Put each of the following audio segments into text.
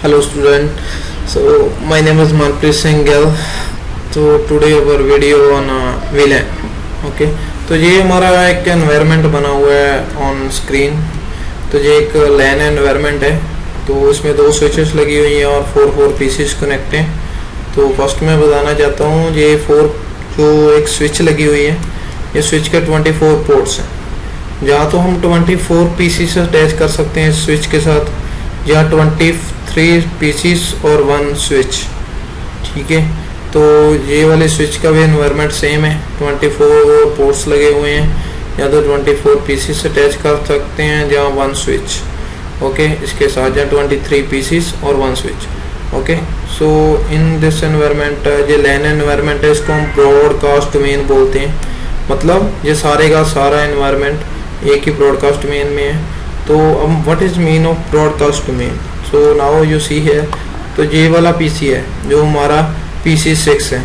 Hello student, so my name is Manpreet Singh Gill. तो today our video on VLAN. Okay, तो ये हमारा एक एनवायरनमेंट बना हुआ है ऑन स्क्रीन. तो ये एक LAN एनवायरनमेंट है. तो इसमें 2 स्विचेस लगी हुई हैं और 4 पीसीस कनेक्ट हैं. तो फर्स्ट मैं बताना चाहता हूँ ये 4 जो एक स्विच लगी हुई है, ये स्विच के 24 पोर्ट्स हैं. जहाँ तो हम 24 पीसीस अटैच कर सकते हैं इस स्विच के साथ, या 23 पीसीस और 1 स्विच. ठीक है, तो ये वाले स्विच का भी एनवायरनमेंट सेम है. 24 पोर्ट्स लगे हुए हैं, या तो 24 पीसीस अटैच कर सकते हैं जहाँ 1 स्विच. ओके, इसके साथ जहाँ 23 पीसीस और 1 switch. Okay, so in this environment ये LAN एनवायरनमेंट है, इसको हम ब्रॉडकास्ट डोमेन बोलते हैं. मतलब ये सारे का सारा एनवायरनमेंट एक ही ब्रॉडकास्ट डोमेन में है. तो अब what is mean of broadcast domain? So now you see है, तो ये वाला पीसी है जो हमारा PC6 है.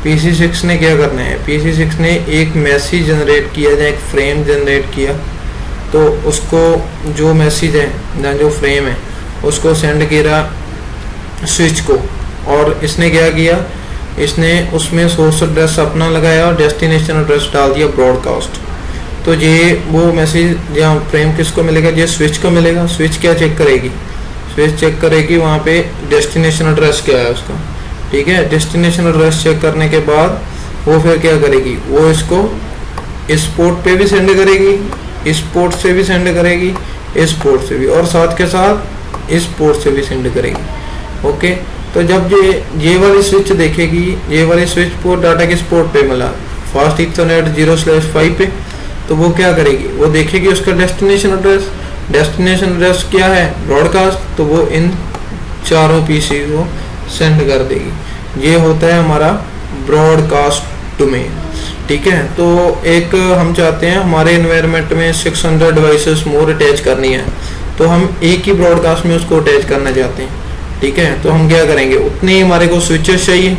PC6 ने क्या करना है? PC6 ने एक मैसेज जनरेट किया, या एक फ्रेम जनरेट किया. तो उसको जो मैसेज है या जो फ्रेम है उसको सेंड किया स्विच को. और इसने क्या किया, इसने उसमें सोर्स एड्रेस अपना लगाया और डेस्टिनेशन एड्रेस डाल दिया ब्रॉडकास्ट. तो ये वो मैसेज या फ्रेम किसको मिलेगा? ये स्विच को मिलेगा. स्विच क्या चेक करेगी? स्विच चेक करेगी वहाँ पे डेस्टिनेशन एड्रेस क्या है उसका. ठीक है, डेस्टिनेशन एड्रेस चेक करने के बाद वो फिर क्या करेगी, वो इसको इस पोर्ट पे भी सेंड करेगी, इस पोर्ट से भी सेंड करेगी, इस पोर्ट से भी, और साथ के साथ इस पोर्ट से भी सेंड करेगी. ओके, तो जब ये वाली स्विच देखेगी, ये वाली स्विच पोर्ट डाटा किस पोर्ट पे मिला, फास्ट ईथरनेट 0/5 पे, तो वो क्या करेगी, वो देखेगी उसका डेस्टिनेशन एड्रेस. डेस्टिनेशन एड्रेस क्या है? ब्रॉडकास्ट. तो वो इन चारों पीसी को सेंड कर देगी. ये होता है हमारा ब्रॉडकास्ट डोमेन. ठीक है, तो एक हम चाहते हैं हमारे एनवायरनमेंट में 600 डिवाइसेस मोर अटैच करनी है, तो हम एक ही ब्रॉडकास्ट में उसको अटैच करना चाहते हैं. ठीक है, तो हम क्या करेंगे, उतने ही हमारे को स्विचेस चाहिए,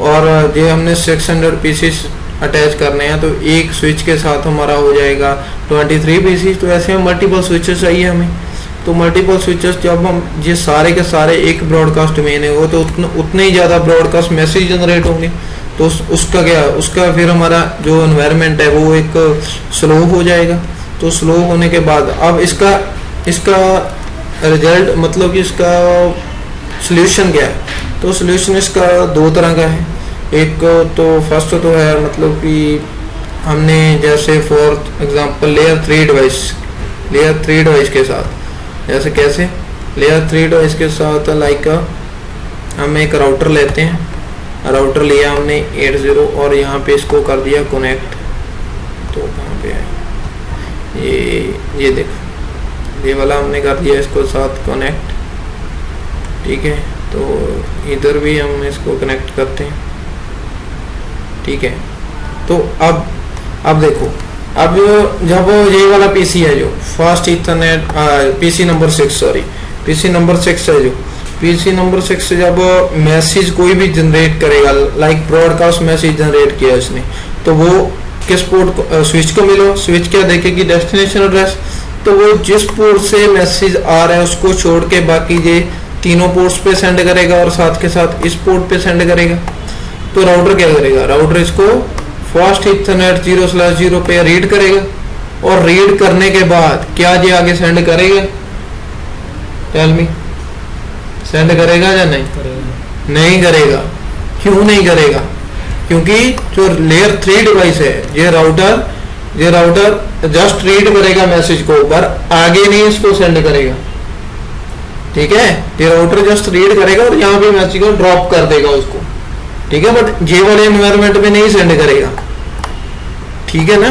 और ये हमने 600 पीसीस अटैच करने हैं. तो एक स्विच के साथ हमारा हो जाएगा 23 पीसी. तो ऐसे में मल्टीपल स्विचेस चाहिए हमें. तो मल्टीपल स्विचेस जब हम ये सारे के सारे एक ब्रॉडकास्ट डोमेन है, वो तो उतने ही ज़्यादा ब्रॉडकास्ट मैसेज जनरेट होंगे. तो उसका क्या, उसका फिर हमारा जो एनवायरनमेंट है वो एक स्लो हो जाएगा. तो स्लो होने के बाद अब इसका रिजल्ट, मतलब कि इसका सोल्यूशन क्या है? तो सोल्यूशन इसका 2 तरह का है. एक तो फर्स्ट तो है, मतलब कि हमने जैसे फॉर एग्जांपल लेयर 3 डिवाइस के साथ, जैसे कैसे लेयर 3 डिवाइस के साथ, लाइक हम एक राउटर लेते हैं. राउटर लिया हमने 80 और यहाँ पे इसको कर दिया कनेक्ट. तो कहाँ पे है ये देखो, ये वाला हमने कर दिया इसको साथ कनेक्ट. ठीक है, तो इधर भी हम इसको कनेक्ट करते हैं. ठीक है, तो अब देखो, अब जब ये वाला पीसी है जो फास्ट ईथरनेट पीसी नंबर 6 है, जो पीसी नंबर 6 जब मैसेज कोई भी जनरेट करेगा, लाइक ब्रॉडकास्ट मैसेज जनरेट किया इसने, तो वो किस पोर्ट स्विच को मिलो. स्विच क्या देखेगी? Destination address. तो वो जिस पोर्ट से मैसेज आ रहा है उसको छोड़ के बाकी ये तीनों पोर्ट्स पे सेंड करेगा, और साथ के साथ इस पोर्ट पे सेंड करेगा. तो राउटर क्या करेगा? राउटर इसको फास्ट ईथरनेट 0/0 पे रीड करेगा, और रीड करने के बाद क्या ये आगे सेंड करेगा? टेल मी, सेंड करेगा या नहीं? नहीं करेगा. क्यों नहीं करेगा? क्योंकि जो लेयर 3 डिवाइस है, ये राउटर जस्ट रीड करेगा मैसेज को, पर आगे नहीं इसको सेंड करेगा. ठीक है, ये राउटर जस्ट रीड करेगा और यहाँ पे मैसेज को ड्रॉप कर देगा उसको. ठीक है, बट ये वाले एनवायरनमेंट में नहीं सेंड करेगा. ठीक है ना?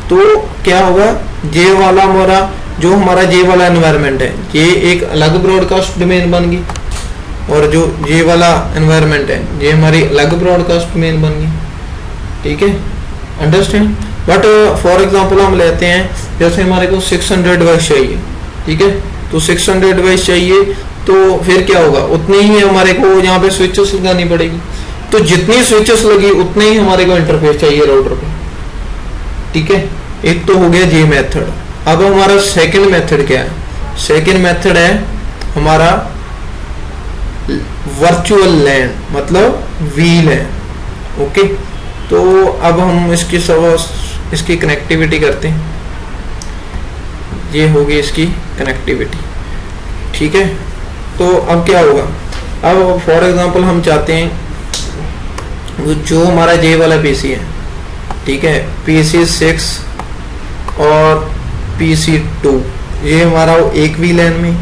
तो क्या होगा, ये वाला हमारा ये वाला एनवायरनमेंट है, ये एक अलग ब्रॉडकास्ट डोमेन बन गई, और जो ये वाला एनवायरनमेंट है ये हमारी अलग ब्रॉडकास्ट डोमेन बन गई. ठीक है, अंडरस्टैंड? बट फॉर एग्जांपल हम लेते हैं, जैसे हमारे को 600 डिवाइस चाहिए. ठीक है, तो 600 डिवाइस चाहिए, तो फिर क्या होगा, उतनी ही हमारे को यहाँ पे स्विचेस लगानी पड़ेगी. तो जितनी स्विचेस लगी उतने ही हमारे को इंटरफेस चाहिए राउटर पे. ठीक है, एक तो हो गया ये मेथड. अब हमारा सेकंड मेथड क्या है? सेकंड मेथड है हमारा वर्चुअल लैन मतलब वील है। ओके, तो अब हम इसकी कनेक्टिविटी करते हैं। ये होगी इसकी कनेक्टिविटी, ठीक है। तो अब क्या होगा, अब फॉर एग्जांपल हम चाहते हैं जो हमारा जे वाला पीसी है, ठीक है, पीसी 6 और पीसी 2, ये हमारा एक वी लैन में,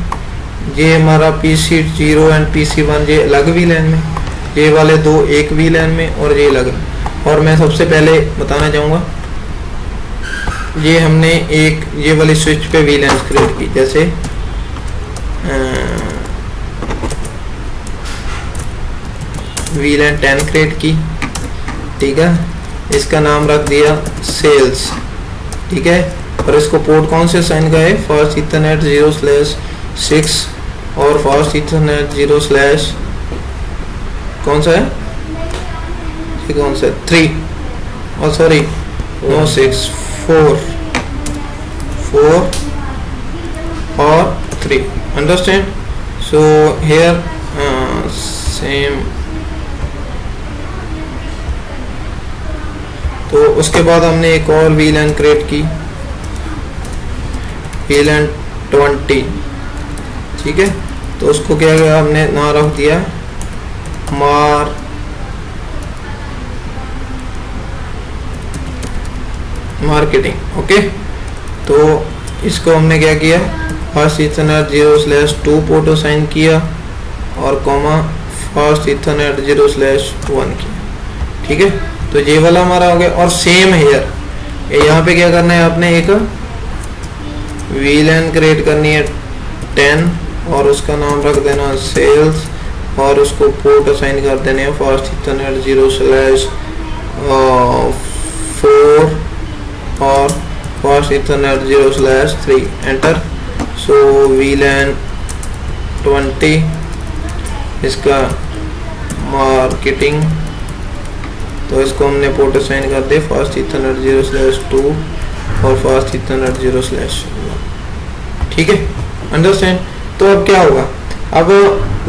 ये हमारा पीसी 0 एंड पीसी 1 ये अलग वी लैन में, ये वाले दो एक वी लैन में और ये अलग। और मैं सबसे पहले बताना चाहूँगा, ये हमने एक ये वाली स्विच पे वी लैन क्रिएट की, जैसे वी लैन 10 क्रिएट की, ठीक है। इसका नाम रख दिया सेल्स, ठीक है। और इसको पोर्ट कौन से साइन का है, फास्ट इथरनेट 0/6 और फास्ट इथरनेट 0/ कौन सा है, ये कौन सा है 3 और सॉरी नो 6 4 और 3, अंडरस्टैंड। So here same. तो उसके बाद हमने एक और वी लैन क्रिएट की, वी लैन 20, ठीक है। तो उसको क्या किया हमने, नाम रख दिया मार्केटिंग। ओके, तो इसको हमने क्या किया, फास्ट इथरनेट 0/2 पोर्ट असाइन किया और कॉमा फास्ट इथरनेट 0/1 किया, ठीक है। तो ये वाला हमारा हो गया। और सेम हेयर यहाँ पे क्या करना है आपने, एक वी लैन क्रिएट करनी है 10 और उसका नाम रख देना सेल्स और उसको पोर्ट असाइन कर देने हैं फास्ट इथरनेट 0/4 और fast ethernet 0/3, enter. Show VLAN 20, इसका मार्केटिंग, तो इसको हमने पोर्ट असाइन कर दे फास्ट इथरनेट 0/2 और फास्ट इथरनेट 0/1, ठीक है, अंडरस्टैंड। तो अब क्या होगा, अब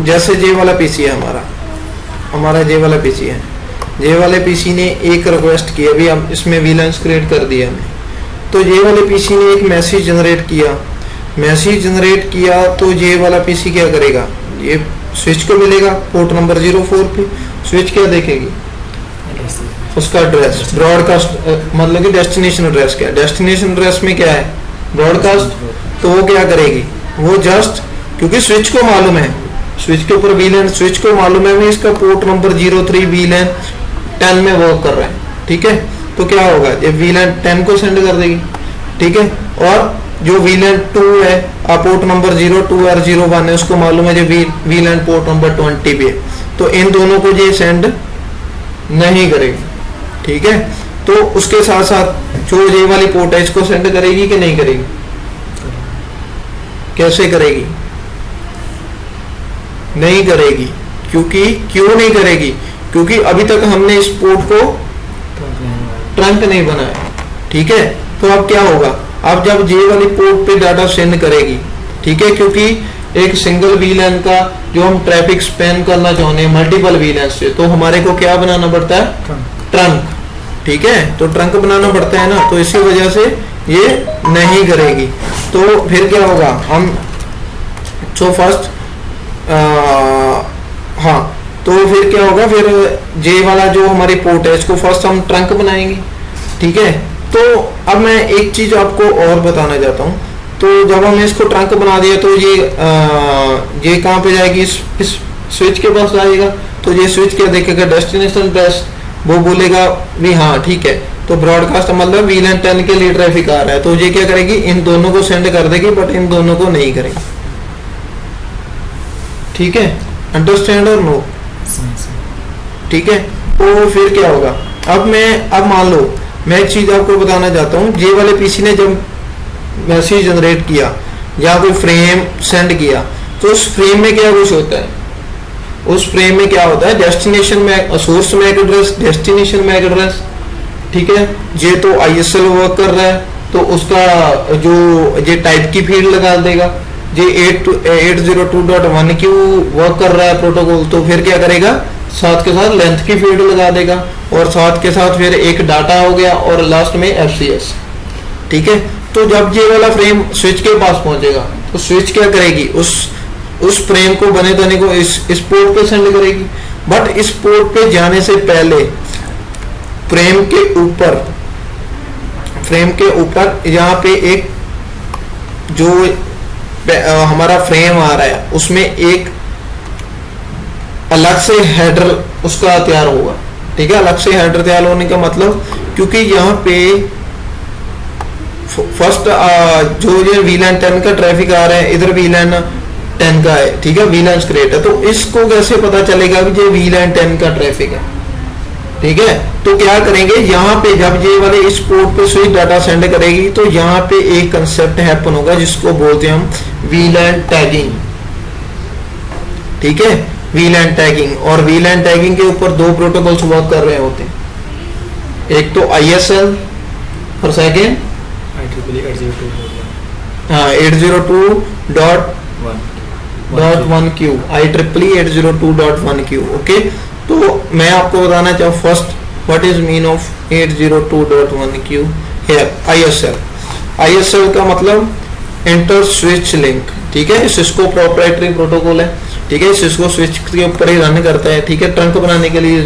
जैसे जे वाला पीसी है हमारा जे वाला पीसी है, जे वाले पीसी ने एक रिक्वेस्ट की, अभी हम इसमें वीलैंस क्रिएट कर दिया हमने। तो जे वाले पीसी ने एक मैसेज जनरेट किया, तो जे वाला पीसी क्या करेगा, ये स्विच को मिलेगा पोर्ट नंबर 04 पे, स्विच क्या देखेगी, उसका एड्रेस ब्रॉडकास्ट मतलब कि डेस्टिनेशन एड्रेस क्या है, डेस्टिनेशन एड्रेस में क्या है ब्रॉडकास्ट। तो वो क्या करेगी, वो जस्ट क्योंकि स्विच को मालूम है, स्विच के ऊपर वीलैन स्विच को मालूम है मैं इसका पोर्ट नंबर 03 वीलैन 10 में वर्क कर रहा है, ठीक है। तो क्या होगा, ये वीलैन 10 को सेंड कर देगी, ठीक है। और जो वीलैन 2 है पोर्ट नंबर 02 और 01 है, उसको मालूम है जो वीलैन पोर्ट नंबर 20 पे है, तो इन दोनों को ये सेंड नहीं करेगी, ठीक है। तो उसके साथ साथ जो ये वाली पोर्ट है इसको सेंड करेगी कि नहीं करेगी, कैसे करेगी, नहीं करेगी। क्यों नहीं करेगी, क्योंकि अभी तक हमने इस पोर्ट को ट्रंक नहीं बनाया, ठीक है। तो अब क्या होगा, अब जब जे वाली पोर्ट पे डाटा सेंड करेगी, ठीक है, क्योंकि एक सिंगल वीलैन का जो हम ट्रैफिक स्पैन करना चाहते हैं मल्टीपल वीलैन से, तो हमारे को क्या बनाना पड़ता है, ट्रंक, ठीक है। तो ट्रंक बनाना पड़ता है ना, तो इसी वजह से ये नहीं करेगी। तो फिर क्या होगा, हम सो फर्स्ट हाँ, तो फिर क्या होगा, फिर जे वाला जो हमारी पोर्ट है इसको फर्स्ट हम ट्रंक बनाएंगे, ठीक है। तो अब मैं एक चीज आपको और बताना चाहता हूँ। तो जब हमने इसको ट्रंक बना दिया तो ये कहाँ पे जाएगी, इस स्विच के पास जाएगा। तो ये स्विच क्या देखेगा, डेस्टिनेशन एड्रेस, वो बोलेगा भी हाँ ठीक है, तो ब्रॉडकास्ट मतलब वीलैन 10 के लिए ट्रैफिक आ रहा है, तो ये क्या करेगी, इन दोनों को सेंड कर देगी, बट इन दोनों को नहीं करेगी, ठीक है, अंडरस्टैंड और नो, ठीक है। तो फिर क्या होगा, अब मान लो मैं एक चीज आपको बताना चाहता हूँ। जे वाले पीसी ने जब मैसेज जनरेट किया या कोई फ्रेम सेंड किया, तो उस फ्रेम में क्या कुछ होता है, उस फ्रेम में क्या होता है, डेस्टिनेशन में source MAC address, destination MAC address, ठीक है। ये तो आईएसएल वर्क कर रहा है, तो उसका जो ये टाइप की फील्ड लगा देगा, ये 802.1q वर्क कर रहा है प्रोटोकॉल, तो फिर क्या करेगा, साथ के साथ लेंथ की फील्ड लगा देगा और साथ के साथ फिर एक डाटा हो गया और लास्ट में FCS। ठीक है, तो जब ये वाला फ्रेम स्विच के पास पहुंचेगा तो स्विच क्या करेगी, उस फ्रेम को बने तने को इस पोर्ट पे सेंड करेगी। बट इस पोर्ट पे जाने से पहले फ्रेम के ऊपर यहाँ पे एक जो हमारा फ्रेम आ रहा है उसमें एक अलग से हेडर उसका तैयार होगा। ठीक है, अलग से हेडर तैयार होने का मतलब, क्योंकि यहाँ पे फर्स्ट जो ये VLAN 10 का ट्रैफिक आ रहा है, इधर VLAN 10 का है। ठीक है, VLAN क्रिएट है, तो इसको कैसे पता चलेगा कि ये VLAN 10 का ट्रैफिक है। ठीक है, तो क्या करेंगे, यहाँ पे जब ये वाले इस पोर्ट पे स्विच डाटा सेंड करेगी तो यहाँ पे एक कंसेप्ट हैपन होगा जिसको बोलते हैं हम VLAN टैगिंग। ठीक है, VLAN टैगिंग, और VLAN टैगिंग के ऊपर दो प्रोटोकॉल्स वर्क कर रहे होते हैं, एक तो ISL और second 802.1q, IEEE 802.1q। Okay, तो मैं आपको बताना चाहूँ first what is mean of 802.1q here. ISL का मतलब इंटर स्विच लिंक। ठीक है, सिस्को प्रोप्राइटरी प्रोटोकॉल है। ठीक है, सिस्को स्विच के ऊपर ही रन करता है। ठीक है, ट्रंक बनाने के लिए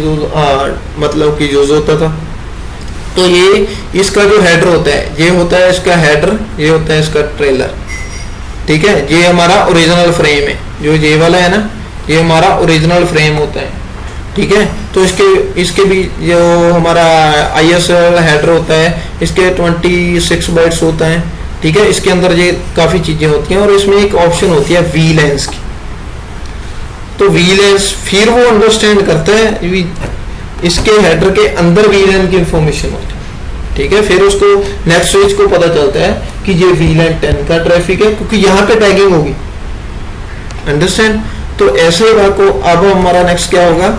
मतलब कि यूज होता था। तो ये इसका जो हेडर होता है, ये होता है इसका हेडर, ये होता है इसका ट्रेलर। ठीक है, ये हमारा ओरिजिनल फ्रेम है, जो ये वाला है ना, ये हमारा ओरिजिनल फ्रेम होता है। ठीक है, तो इसके भी जो हमारा ISL हेडर होता है, इसके 26 बाइट्स होता है। ठीक है, इसके अंदर ये काफी चीजें होती हैं और इसमें एक ऑप्शन होती है VLANs की। तो VLANs फिर वो अंडरस्टैंड करता है, इसके हेडर के अंदर VLAN की इंफॉर्मेशन होती है। ठीक है, फिर उसको नेक्स्ट स्विच को पता चलता है कि ये VLAN 10 का ट्रैफिक है, क्योंकि यहाँ पे टैगिंग होगी। अंडरस्टैंड? तो ऐसे ही बात को अब हमारा नेक्स्ट क्या होगा,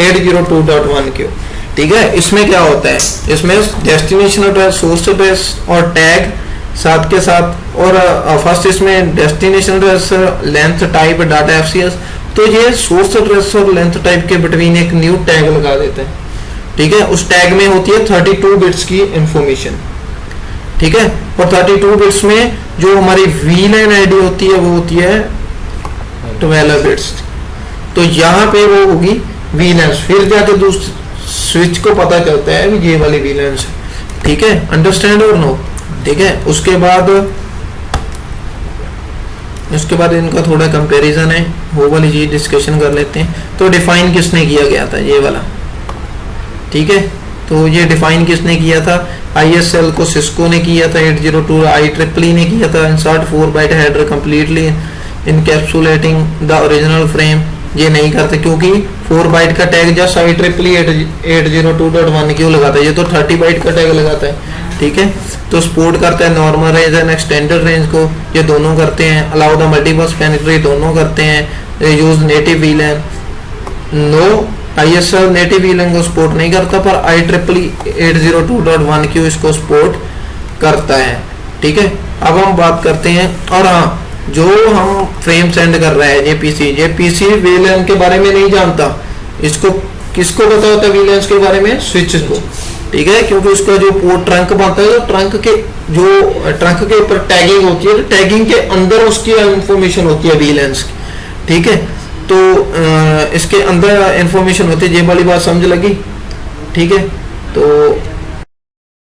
802.1q। ठीक है, इसमें क्या होता है, इसमें डेस्टिनेशन एड्रेस, सोर्स एड्रेस और टैग साथ के साथ, और फर्स्ट इसमें destination address, length type, data FCS। तो ये सोर्स एड्रेस और लेंथ टाइप के बिटवीन एक न्यू टैग लगा देते हैं। ठीक है, उस टैग में होती है 32 बिट्स की इंफॉर्मेशन। ठीक है, और 32 बिट्स में जो हमारी VLAN ID होती है वो होती है 12 बिट्स। तो यहाँ पे वो होगी VLANs, फिर जाके दूसरे स्विच को पता चलता है कि ये वाली VLANs है। ठीक है, अंडरस्टैंड और नो? ठीक है, उसके बाद इनका थोड़ा कंपैरिजन है, वो वाली चीज डिस्कशन कर लेते हैं। तो डिफाइन किसने किया गया था, ये वाला। ठीक है, तो ये डिफाइन किसने किया था, ISL को सिस्को ने किया था, 802 IEEE ने किया था। Insert 4 byte header completely encapsulating the original frame, ये नहीं करते क्योंकि 4 बाइट का टैग जस्ट IEEE 802.1q लगाता है, ये तो 30 बाइट का टैग लगाता है। ठीक है, तो सपोर्ट करता है normal range and extended range को, ये दोनों करते हैं। अलाउ द मल्टीपल पेनिट्री, दोनों करते हैं। Use native VLAN, no ISL native VLAN को सपोर्ट नहीं करता, पर IEEE 802.1q इसको सपोर्ट करता है। ठीक है, अब हम बात करते हैं, और हाँ, जो हम फ्रेम सेंड कर रहे हैं ये पीसी VLAN के बारे में नहीं जानता। इसको किसको पता होता है VLANs के बारे में, स्विच को। ठीक है, क्योंकि उसका जो पोर्ट ट्रंक बनता है, तो ट्रंक के ऊपर टैगिंग होती है, तो टैगिंग के अंदर उसकी इंफॉर्मेशन होती है VLANs की। ठीक है, तो इसके अंदर इंफॉर्मेशन होती है, ये वाली बात समझ लगी? ठीक है, तो